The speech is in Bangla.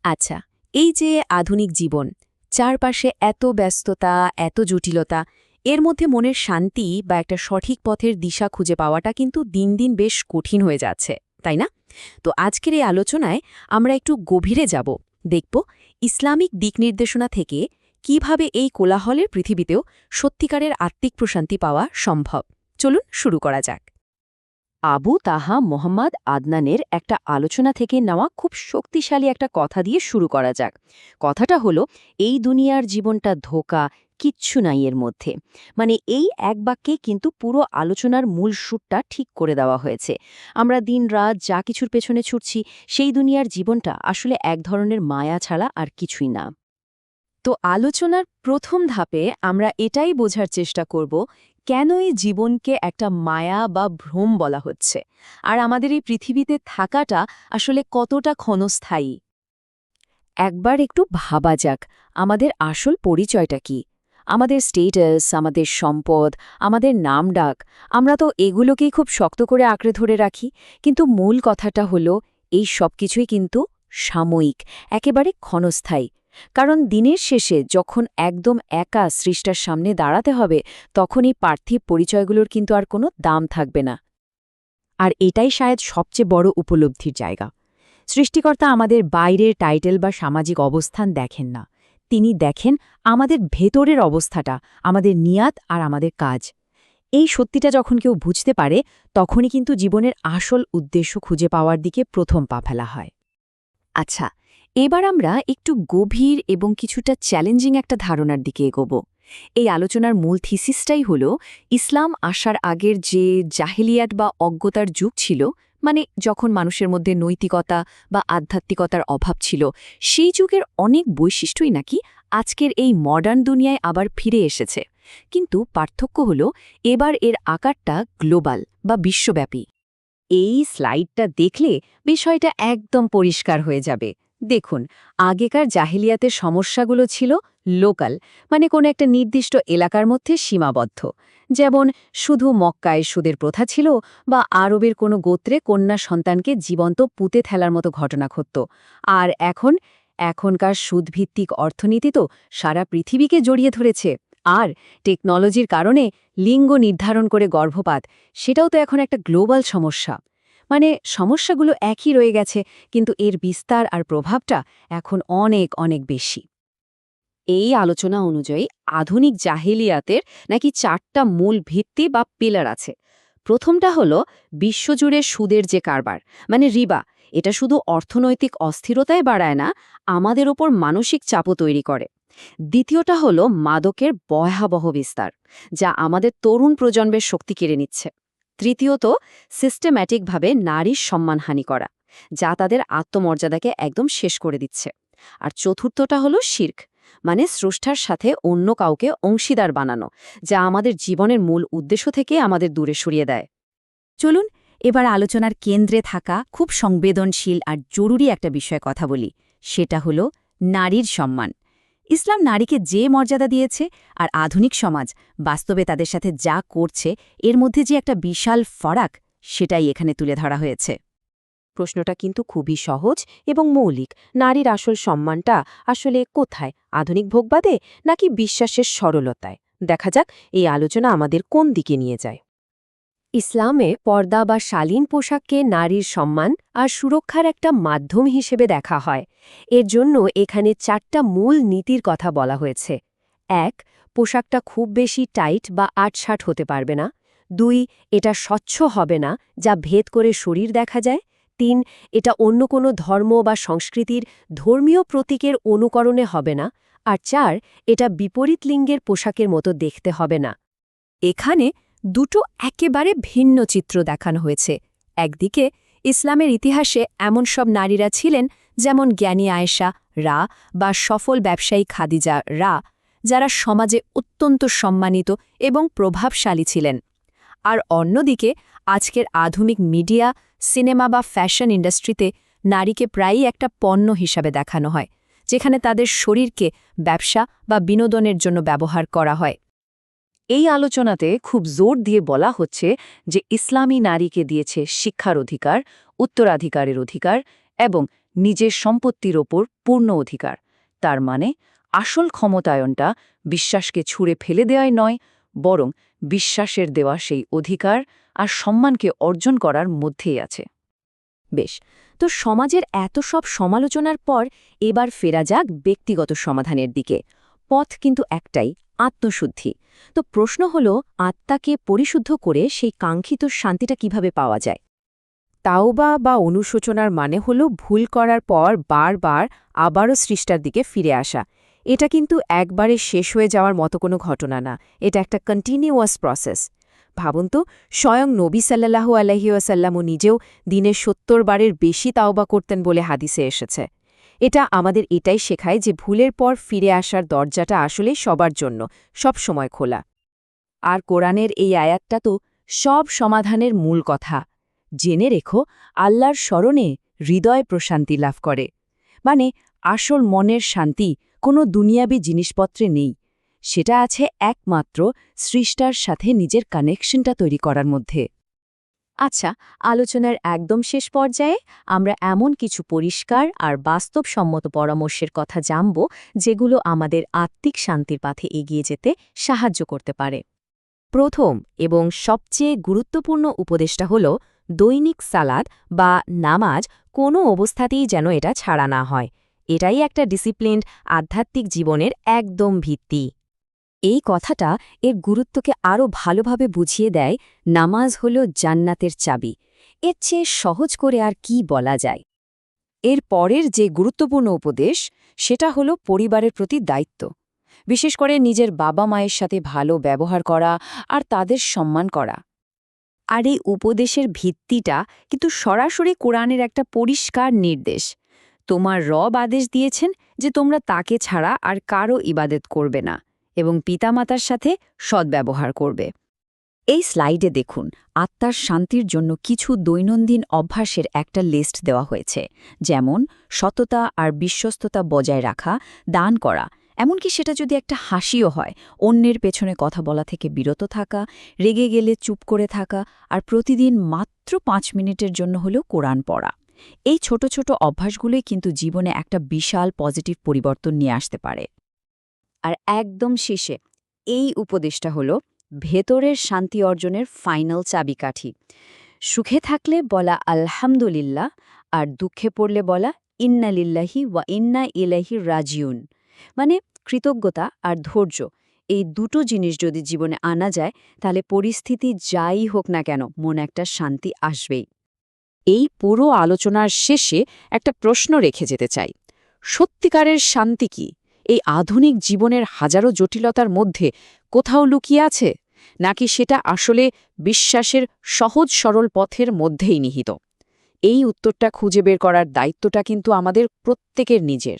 আচ্ছা, এই যে আধুনিক জীবন, চারপাশে এত ব্যস্ততা, এত জটিলতা, এর মধ্যে মনের শান্তি বা একটা সঠিক পথের দিশা খুঁজে পাওয়াটা কিন্তু দিন দিন বেশ কঠিন হয়ে যাচ্ছে, তাই না? তো আজকের এই আলোচনায় আমরা একটু গভীরে যাব, দেখব ইসলামিক দিক নির্দেশনা থেকে কিভাবে এই কোলাহলের পৃথিবীতেও সত্যিকারের আত্মিক প্রশান্তি পাওয়া সম্ভব। চলুন শুরু করা যাক। আবু তাহা মোহাম্মদ আদনানের একটা আলোচনা থেকে নেওয়া খুব শক্তিশালী একটা কথা দিয়ে শুরু করা যাক। কথাটা হলো, এই দুনিয়ার জীবনটা ধোঁকা, কিচ্ছু নাই এর মধ্যে। মানে এই এক বাক্যে কিন্তু পুরো আলোচনার মূল সুরটা ঠিক করে দেওয়া হয়েছে। আমরা দিন রাত যা কিছুর পেছনে ছুটছি, সেই দুনিয়ার জীবনটা আসলে এক ধরনের মায়া ছাড়া আর কিছুই না। তো আলোচনার প্রথম ধাপে আমরা এটাই বোঝার চেষ্টা করব কেন এই জীবনকে একটা মায়া বা ভ্রম বলা হচ্ছে, আর আমাদের এই পৃথিবীতে থাকাটা আসলে কতটা ক্ষণস্থায়ী। একবার একটু ভাবা যাক, আমাদের আসল পরিচয়টা কি? আমাদের স্টেটাস, আমাদের সম্পদ, আমাদের নাম ডাক, আমরা তো এগুলোকেই খুব শক্ত করে আঁকড়ে ধরে রাখি। কিন্তু মূল কথাটা হলো, এই সব কিছুই কিন্তু সাময়িক, একেবারে ক্ষণস্থায়ী। কারণ দিনের শেষে যখন একদম একা সৃষ্টার সামনে দাঁড়াতে হবে, তখন এই পার্থিব পরিচয়গুলোর কিন্তু আর কোনো দাম থাকবে না। আর এটাই শায়দ সবচেয়ে বড় উপলব্ধির জায়গা। সৃষ্টিকর্তা আমাদের বাইরের টাইটেল বা সামাজিক অবস্থান দেখেন না। তিনি দেখেন আমাদের ভেতরের অবস্থাটা, আমাদের নিয়াত আর আমাদের কাজ। এই সত্যিটা যখন কেউ বুঝতে পারে, তখনই কিন্তু জীবনের আসল উদ্দেশ্য খুঁজে পাওয়ার দিকে প্রথম পা ফেলা হয়। আচ্ছা, এবার আমরা একটু গভীর এবং কিছুটা চ্যালেঞ্জিং একটা ধারণার দিকে এগোব। এই আলোচনার মূল থিসিসটাই হল, ইসলাম আসার আগের যে জাহেলিয়াত বা অজ্ঞতার যুগ ছিল, মানে যখন মানুষের মধ্যে নৈতিকতা বা আধ্যাত্মিকতার অভাব ছিল, সেই যুগের অনেক বৈশিষ্ট্যই নাকি আজকের এই মডার্ন দুনিয়ায় আবার ফিরে এসেছে। কিন্তু পার্থক্য হল, এবার এর আকারটা গ্লোবাল বা বিশ্বব্যাপী। এই স্লাইডটা দেখলে বিষয়টা একদম পরিষ্কার হয়ে যাবে। দেখুন, আগেকার জাহিলিয়াতের সমস্যাগুলো ছিল লোকাল, মানে কোনো একটা নির্দিষ্ট এলাকার মধ্যে সীমাবদ্ধ। যেমন শুধু মক্কায় সুদের প্রথা ছিল, বা আরবের কোনো গোত্রে কন্যা সন্তানকে জীবন্ত পুঁতে ফেলার মতো ঘটনা ঘটত। আর এখনকার সুদভিত্তিক অর্থনীতি তো সারা পৃথিবীকে জড়িয়ে ধরেছে। আর টেকনোলজির কারণে লিঙ্গ নির্ধারণ করে গর্ভপাত, সেটাও তো এখন একটা গ্লোবাল সমস্যা। মানে সমস্যাগুলো একই রয়ে গেছে, কিন্তু এর বিস্তার আর প্রভাবটা এখন অনেক অনেক বেশি। এই আলোচনা অনুযায়ী আধুনিক জাহিলিয়াতের নাকি 4টা মূল ভিত্তি বা পিলার আছে। প্রথমটা হলো বিশ্বজুড়ে সুদের যে কারবার, মানে রিবা। এটা শুধু অর্থনৈতিক অস্থিরতায় বাড়ায় না, আমাদের ওপর মানসিক চাপও তৈরি করে। দ্বিতীয়টা হলো মাদকের ভয়াবহ বিস্তার, যা আমাদের তরুণ প্রজন্মের শক্তি কেড়ে নিচ্ছে। তৃতীয়ত, সিস্টেম্যাটিকভাবে নারীর সম্মানহানি করা, যা তাদের আত্মমর্যাদাকে একদম শেষ করে দিচ্ছে। আর চতুর্থটা হলো শিরক, মানে স্রষ্টার সাথে অন্য কাউকে অংশীদার বানানো, যা আমাদের জীবনের মূল উদ্দেশ্য থেকে আমাদের দূরে সরিয়ে দেয়। চলুন এবার আলোচনার কেন্দ্রে থাকা খুব সংবেদনশীল আর জরুরি একটা বিষয়ে কথা বলি, সেটা হলো নারীর সম্মান। ইসলাম নারীকে যে মর্যাদা দিয়েছে, আর আধুনিক সমাজ বাস্তবে তাদের সাথে যা করছে, এর মধ্যে যে একটা বিশাল ফারাক, সেটাই এখানে তুলে ধরা হয়েছে। প্রশ্নটা কিন্তু খুবই সহজ এবং মৌলিক। নারীর আসল সম্মানটা আসলে কোথায়? আধুনিক ভোগবাদে নাকি বিশ্বাসের সরলতায়? দেখা যাক এই আলোচনা আমাদের কোন দিকে নিয়ে যায়। ইসলামে পর্দা বা শালীন পোশাককে নারীর সম্মান আর সুরক্ষার একটা মাধ্যম হিসেবে দেখা হয়। এর জন্য এখানে 4টা মূল নীতির কথা বলা হয়েছে। 1. পোশাকটা খুব বেশি টাইট বা আটসাট হতে পারবে না। 2. এটা স্বচ্ছ হবে না, যা ভেদ করে শরীর দেখা যায়। 3. এটা অন্য কোনো ধর্ম বা সংস্কৃতির ধর্মীয় প্রতীকের অনুকরণে হবে না। আর 4. এটা বিপরীত লিঙ্গের পোশাকের মতো দেখতে হবে না। এখানে দুটো একেবারে ভিন্ন চিত্র দেখানো হয়েছে। একদিকে ইসলামের ইতিহাসে এমন সব নারীরা ছিলেন, যেমন জ্ঞানী আয়েশা রা বা সফল ব্যবসায়ী খাদিজা রা, যারা সমাজে অত্যন্ত সম্মানিত এবং প্রভাবশালী ছিলেন। আর অন্যদিকে আজকের আধুনিক মিডিয়া, সিনেমা বা ফ্যাশন ইন্ডাস্ট্রিতে নারীকে প্রায়ই একটা পণ্য হিসাবে দেখানো হয়, যেখানে তাদের শরীরকে ব্যবসা বা বিনোদনের জন্য ব্যবহার করা হয়। এই আলোচনাতে খুব জোর দিয়ে বলা হচ্ছে যে ইসলামী নারীকে দিয়েছে শিক্ষার অধিকার, উত্তরাধিকারের অধিকার এবং নিজের সম্পত্তির ওপর পূর্ণ অধিকার। তার মানে আসল ক্ষমতায়নটা বিশ্বাসকে ছুঁড়ে ফেলে দেওয়াই নয়, বরং বিশ্বাসের দেওয়া সেই অধিকার আর সম্মানকে অর্জন করার মধ্যেই আছে। বেশ, তো সমাজের এত সব সমালোচনার পর এবার ফেরা যাক ব্যক্তিগত সমাধানের দিকে। পথ কিন্তু একটাই, আত্মশুদ্ধি। তো প্রশ্ন হলো, আত্মাকে পরিশুদ্ধ করে সেই কাঙ্ক্ষিত শান্তিটা কিভাবে পাওয়া যায়? তাওবা বা অনুশোচনার মানে হলো ভুল করার পর বারবার আবারও সৃষ্টার দিকে ফিরে আসা। এটা কিন্তু একবারে শেষ হয়ে যাওয়ার মতো কোনো ঘটনা না, এটা একটা কন্টিনিউয়াস প্রসেস। ভাবুন তো, স্বয়ং নবী সাল্লাল্লাহু আলাইহি ওয়াসাল্লামও নিজেও দিনে ৭০ বারের বেশি তাওবা করতেন বলে হাদিসে এসেছে। এটা আমাদের এটাই শেখায় যে ভুলের পর ফিরে আসার দরজাটা আসলে সবার জন্য সব সময় খোলা। আর কোরআনের এই আয়াতটা তো সব সমাধানের মূল কথা। জেনে রেখো, আল্লাহর স্মরণে হৃদয় প্রশান্তি লাভ করে। মানে আসল মনের শান্তি কোনো দুনিয়াবী জিনিসপত্রে নেই, সেটা আছে একমাত্র সৃষ্টার সাথে নিজের কানেকশনটা তৈরি করার মধ্যে। আচ্ছা, আলোচনার একদম শেষ পর্যায়ে আমরা এমন কিছু পরিষ্কার আর বাস্তবসম্মত পরামর্শের কথা জানব যেগুলো আমাদের আত্মিক শান্তির পথে এগিয়ে যেতে সাহায্য করতে পারে। প্রথম এবং সবচেয়ে গুরুত্বপূর্ণ উপদেশটা হল দৈনিক সালাত বা নামাজ কোনো অবস্থাতেই যেন এটা ছাড়া না হয়। এটাই একটা ডিসিপ্লিনড আধ্যাত্মিক জীবনের একদম ভিত্তি। এই কথাটা এর গুরুত্বকে আরও ভালোভাবে বুঝিয়ে দেয়। নামাজ হল জান্নাতের চাবি। এর চেয়ে সহজ করে আর কি বলা যায়। এর পরের যে গুরুত্বপূর্ণ উপদেশ, সেটা হল পরিবারের প্রতি দায়িত্ব। বিশেষ করে নিজের বাবা মায়ের সাথে ভালো ব্যবহার করা আর তাদের সম্মান করা। আর এই উপদেশের ভিত্তিটা কিন্তু সরাসরি কোরআনের একটা পরিষ্কার নির্দেশ। তোমার রব আদেশ দিয়েছেন যে তোমরা তাকে ছাড়া আর কারও ইবাদত করবে না এবং পিতামাতার সাথে সদ্ব্যবহার করবে। এই স্লাইডে দেখুন, আত্মার শান্তির জন্য কিছু দৈনন্দিন অভ্যাসের একটা লিস্ট দেওয়া হয়েছে, যেমন সততা আর বিশ্বস্ততা বজায় রাখা, দান করা, এমনকি সেটা যদি একটা হাসিও হয়, অন্যের পেছনে কথা বলা থেকে বিরত থাকা, রেগে গেলে চুপ করে থাকা, আর প্রতিদিন মাত্র 5 মিনিটের জন্য হলেও কোরআন পড়া। এই ছোট ছোট অভ্যাসগুলোই কিন্তু জীবনে একটা বিশাল পজিটিভ পরিবর্তন নিয়ে আসতে পারে। আর একদম শেষে এই উপদেশটা হলো ভেতরের শান্তি অর্জনের ফাইনাল চাবিকাঠি। সুখে থাকলে বলা আলহামদুলিল্লাহ, আর দুঃখে পড়লে বলা ইন্না লিল্লাহি ওয়া ইন্না ইলাইহি রাজিউন। মানে কৃতজ্ঞতা আর ধৈর্য, এই দুটো জিনিস যদি জীবনে আনা যায়, তাহলে পরিস্থিতি যাই হোক না কেন মনে একটা শান্তি আসবেই। এই পুরো আলোচনার শেষে একটা প্রশ্ন রেখে যেতে চাই, সত্যিকারের শান্তি কি এই আধুনিক জীবনের হাজারো জটিলতার মধ্যে কোথাও লুকিয়ে আছে, নাকি সেটা আসলে বিশ্বাসের সহজ সরল পথের মধ্যেই নিহিত? এই উত্তরটা খুঁজে বের করার দায়িত্বটা কিন্তু আমাদের প্রত্যেকের নিজের।